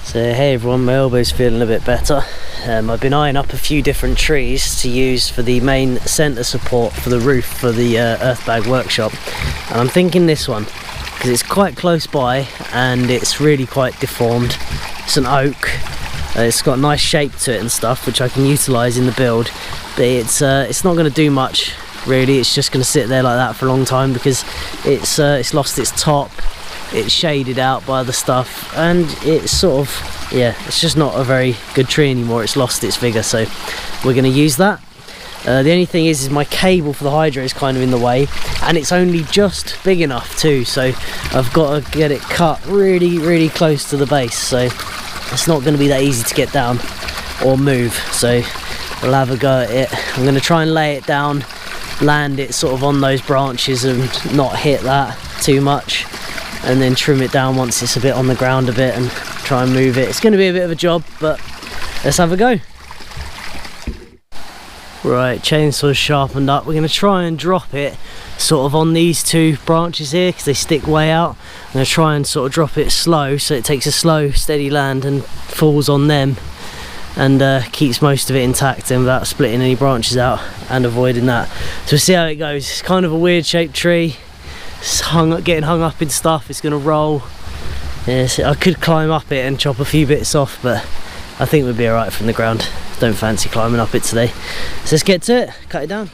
So hey everyone, my elbow's feeling a bit better. I've been eyeing up a few different trees to use for the main centre support for the roof for the Earthbag workshop, and I'm thinking this one because it's quite close by and it's really quite deformed. It's an oak. It's got a nice shape to it and stuff, which I can utilise in the build, but it's not going to do much really. It's just going to sit there like that for a long time because it's lost its top. It's shaded out by the stuff, and it's sort of, yeah, it's just not a very good tree anymore. It's lost its vigour, so we're going to use that. The only thing is my cable for the hydro is kind of in the way, and it's only just big enough too, so I've got to get it cut really close to the base, so it's not going to be that easy to get down or move. So we'll have a go at it. I'm going to try and lay it down, land it sort of on those branches and not hit that too much, and then trim it down once it's a bit on the ground a bit and try and move it. It's going to be a bit of a job, but let's have a go. Right, chainsaw sharpened up. We're going to try and drop it sort of on these two branches here because they stick way out. I'm going to try and sort of drop it slow so it takes a slow steady land and falls on them, and keeps most of it intact and without splitting any branches out and avoiding that. So we'll see how it goes. It's kind of a weird shaped tree. It's getting hung up in stuff. It's going to roll. Yes, I could climb up it and chop a few bits off, but I think we'd be alright from the ground. Don't fancy climbing up it today. So let's get to it, cut it down.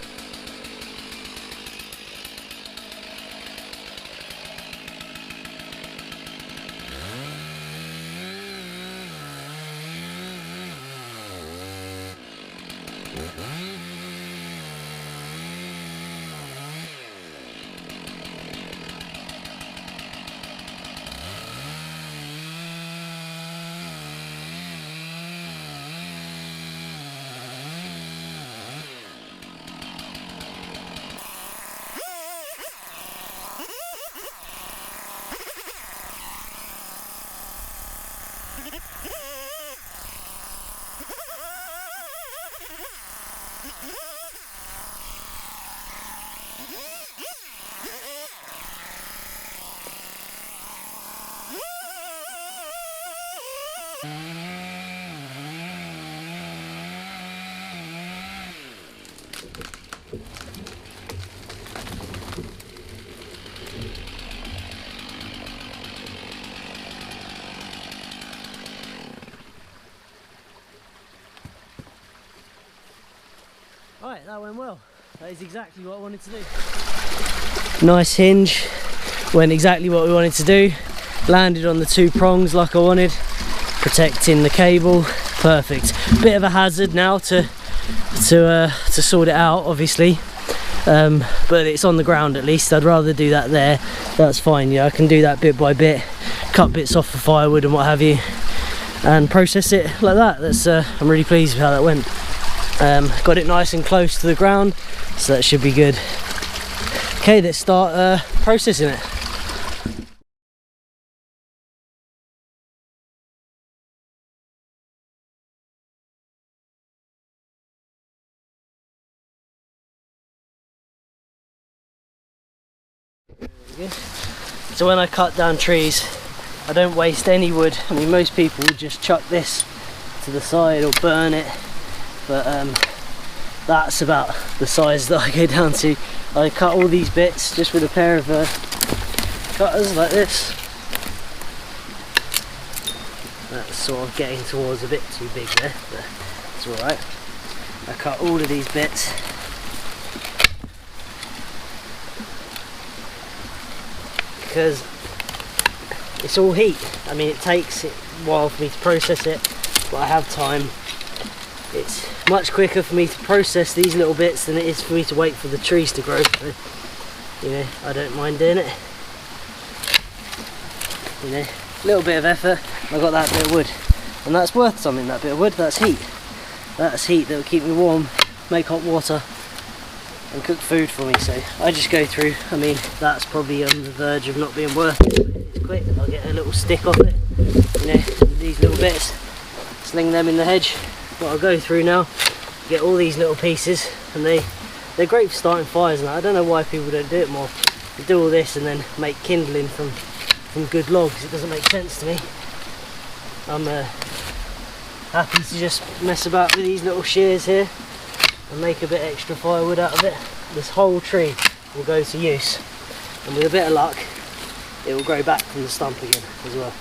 Right, that went well. That is exactly what I wanted to do. Nice hinge, went exactly what we wanted to do. Landed on the two prongs like I wanted, protecting the cable. Perfect. Bit of a hazard now to sort it out, obviously, but it's on the ground at least. I'd rather do that there. That's fine. Yeah, I can do that bit by bit, cut bits off for firewood and what have you, and process it like that. That's I'm really pleased with how that went. Got it nice and close to the ground, so that should be good. Okay, let's start processing it. So when I cut down trees, I don't waste any wood. I mean, most people would just chuck this to the side or burn it, but that's about the size that I go down to. I cut all these bits just with a pair of cutters like this. That's sort of getting towards a bit too big there, but it's alright. I cut all of these bits. Because it's all heat. I mean, it takes a while for me to process it, but I have time. It's much quicker for me to process these little bits than it is for me to wait for the trees to grow. So, you know, I don't mind doing it. You know, a little bit of effort, I got that bit of wood, and that's worth something. That bit of wood, that's heat. That's heat that will keep me warm, make hot water, and cook food for me. So I just go through. I mean, that's probably on the verge of not being worth it. It's quick. I'll get a little stick off it. You know, these little bits, sling them in the hedge. What I'll go through now, get all these little pieces, and they're great for starting fires. And I don't know why people don't do it more. They do all this and then make kindling from good logs. It doesn't make sense to me. I'm happy to just mess about with these little shears here and make a bit extra firewood out of it. This whole tree will go to use, and with a bit of luck it will grow back from the stump again as well.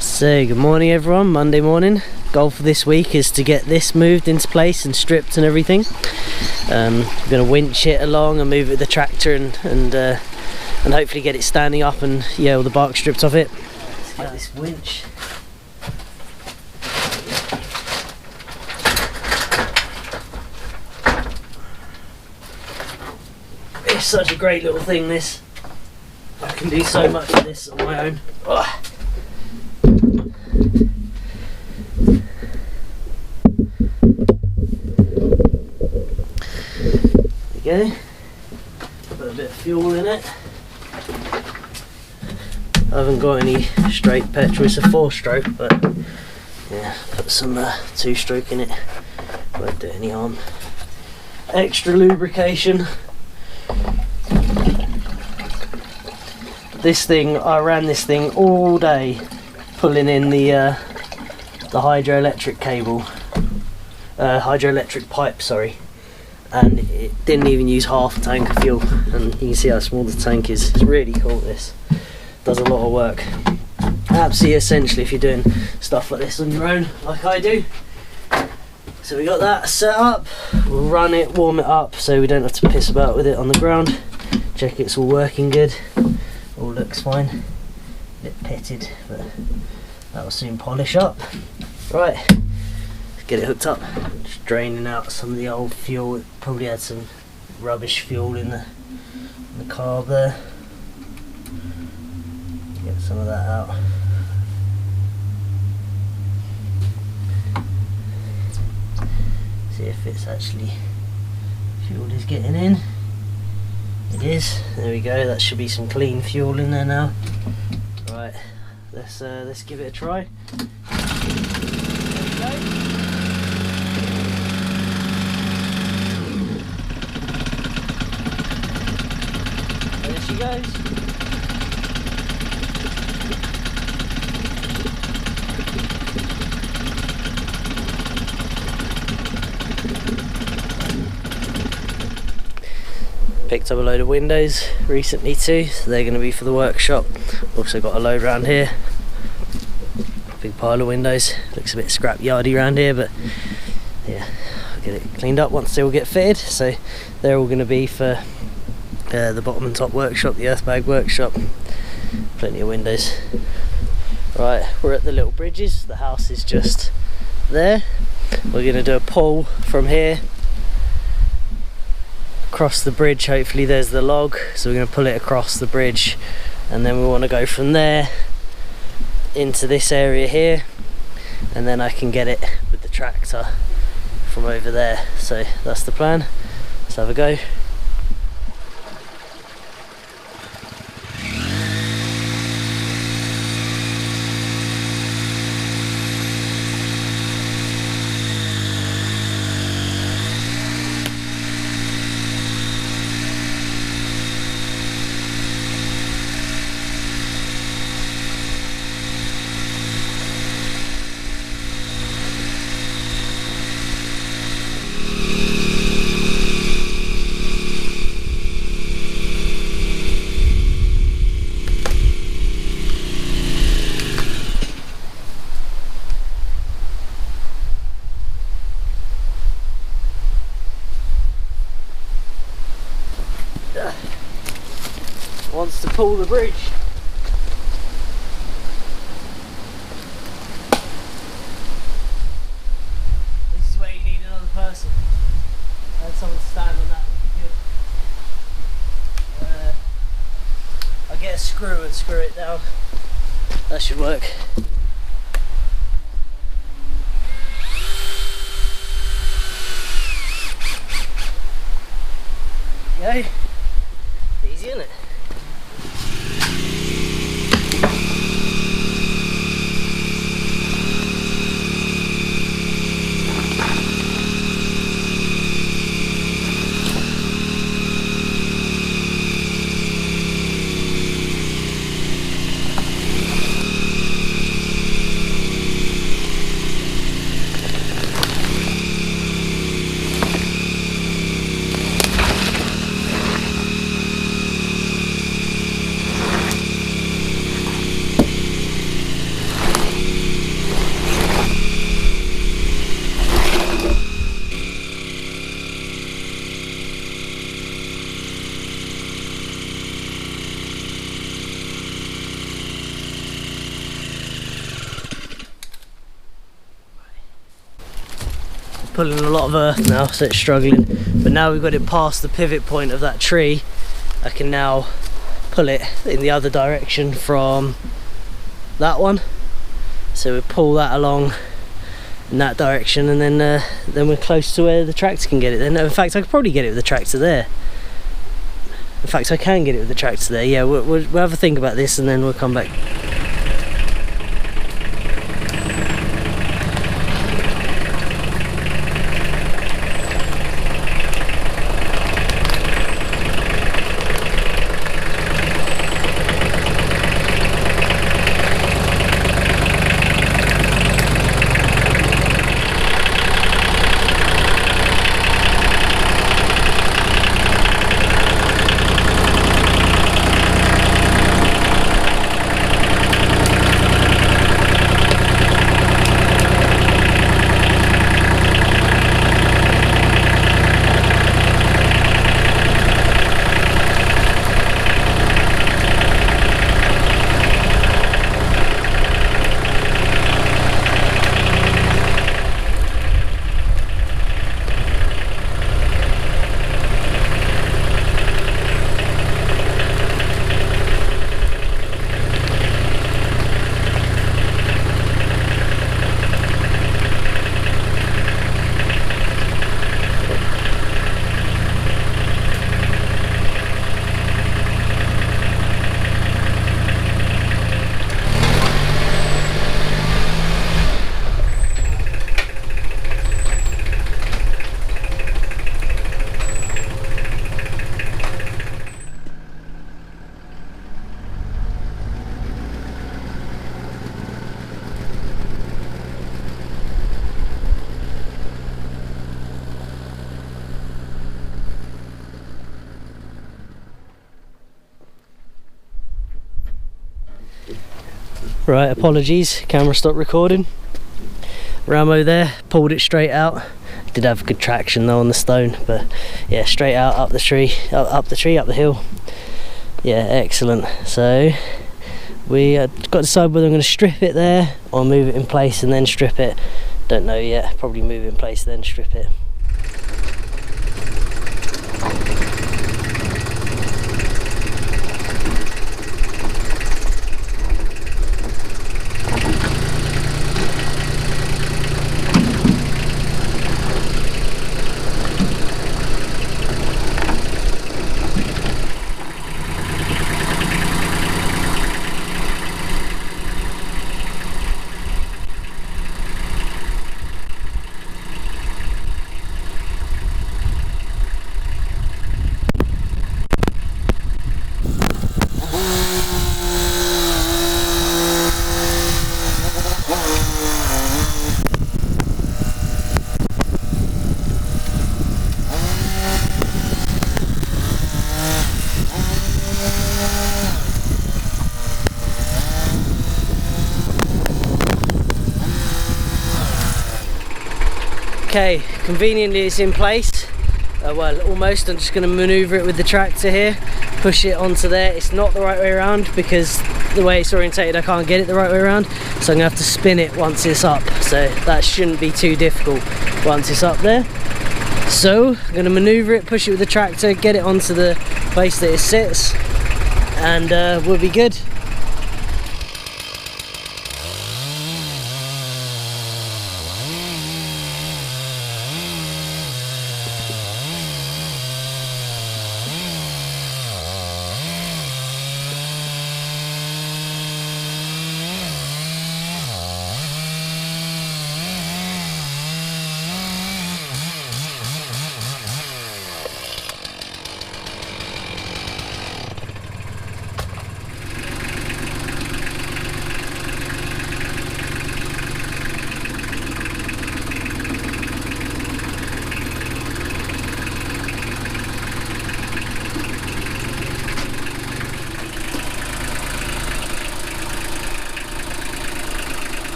So good morning everyone, Monday morning. Goal for this week is to get this moved into place and stripped and everything. I'm going to winch it along and move it with the tractor and hopefully get it standing up and all the bark stripped off it. Let's get this winch. It's such a great little thing, this. I can do so much of this on my own. Ugh. There we go. Put a bit of fuel in it. I haven't got any straight petrol, it's a 4-stroke, but yeah, put some 2-stroke in it. Won't do any harm. Extra lubrication. This thing, I ran this thing all day pulling in the hydroelectric cable, hydroelectric pipe, sorry, and it didn't even use half a tank of fuel, and you can see how small the tank is. It's really cool. This does a lot of work, absolutely essential if you're doing stuff like this on your own like I do. So we got that set up, we'll run it, warm it up so we don't have to piss about with it on the ground, check it's all working good, all looks fine, a bit pitted but that will soon polish up. Right, let's get it hooked up. Just draining out some of the old fuel. It probably had some rubbish fuel in the carb there. Get some of that out. See if it's actually fuel is getting in. It is. There we go. That should be some clean fuel in there now. Right. Let's give it a try. There we go. There she goes. Picked up a load of windows recently too, so they're going to be for the workshop. Also got a load around here, big pile of windows. Looks a bit scrap yardy around here, but yeah, I'll get it cleaned up once they all get fitted. So they're all going to be for the bottom and top workshop, the Earthbag workshop. Plenty of windows. Right, we're at the little bridges. The house is just there. We're going to do a pull from here across the bridge. Hopefully there's the log, so we're going to pull it across the bridge, and then we want to go from there into this area here, and then I can get it with the tractor from over there. So that's the plan. Let's have a go. wants to pull the bridge. This is where you need another person. I had someone to stand on that would be good. I'll get a screw and screw it down. That should work. Go. Easy, isn't it? Pulling a lot of earth now, so it's struggling, but now we've got it past the pivot point of that tree, I can now pull it in the other direction from that one. So we pull that along in that direction, and then we're close to where the tractor can get it. Then in fact I could probably get it with the tractor there. In fact I can get it with the tractor there. Yeah, we'll have a think about this and then we'll come back. Right, apologies, camera stopped recording. Ramo there, pulled it straight out. Did have good traction though on the stone, but yeah, straight out up the tree, up the hill. Yeah, excellent. So we got to decide whether I'm going to strip it there or move it in place and then strip it. Don't know yet, probably move it in place then strip it. Okay, conveniently it's in place. well, almost. I'm just going to manoeuvre it with the tractor here, push it onto there. It's not the right way around because the way it's orientated I can't get it the right way around, so I'm going to have to spin it once it's up, so that shouldn't be too difficult once it's up there. So I'm going to manoeuvre it, push it with the tractor, get it onto the place that it sits, and we'll be good.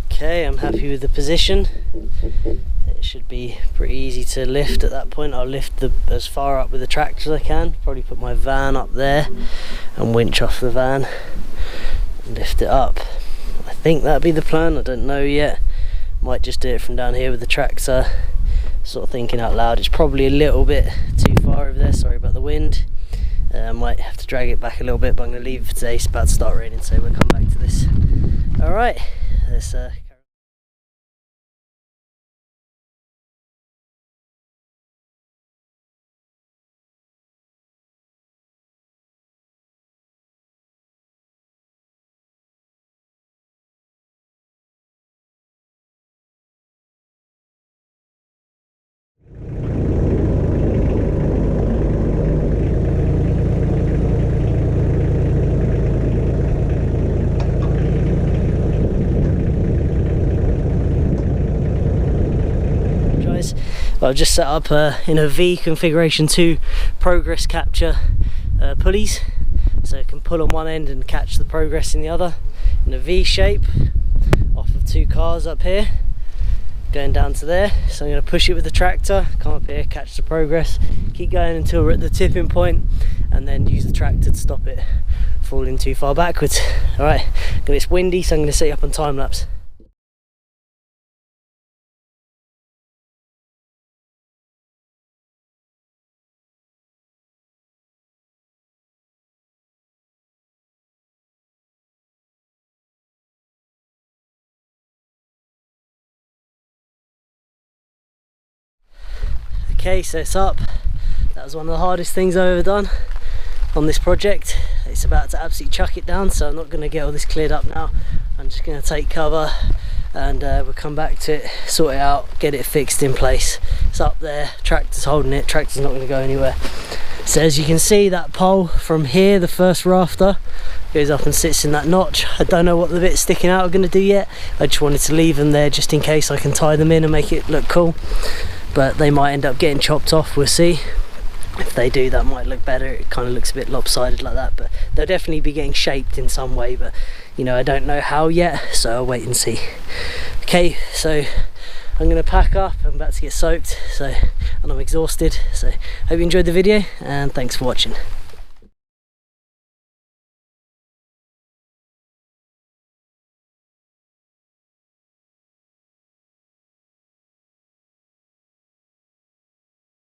Okay, I'm happy with the position. It should be pretty easy to lift at that point. I'll lift as far up with the tractor as I can, probably put my van up there and winch off the van and lift it up. I think that'd be the plan, I don't know yet. Might just do it from down here with the tractor. Sort of thinking out loud, it's probably a little bit too far over there, sorry about the wind. I might have to drag it back a little bit, but I'm going to leave it for today. It's about to start raining, so we'll come back to this. Alright, let's I've just set up in a V configuration 2 progress capture pulleys, so it can pull on one end and catch the progress in the other in a V shape off of 2 cars up here going down to there. So I'm going to push it with the tractor, come up here, catch the progress, keep going until we're at the tipping point, and then use the tractor to stop it falling too far backwards. Alright, it's windy, so I'm going to set you up on time lapse. Okay, so it's up. That was one of the hardest things I've ever done on this project. It's about to absolutely chuck it down, so I'm not going to get all this cleared up now. I'm just going to take cover and we'll come back to it, sort it out, get it fixed in place. It's up there, tractor's holding it, tractor's not going to go anywhere. So as you can see, that pole from here, the first rafter, goes up and sits in that notch. I don't know what the bits sticking out are going to do yet. I just wanted to leave them there just in case I can tie them in and make it look cool. But they might end up getting chopped off, we'll see. If they do, that might look better. It kind of looks a bit lopsided like that, but they'll definitely be getting shaped in some way, but you know, I don't know how yet, so I'll wait and see. Okay, so I'm going to pack up. I'm about to get soaked, and I'm exhausted, so hope you enjoyed the video and thanks for watching.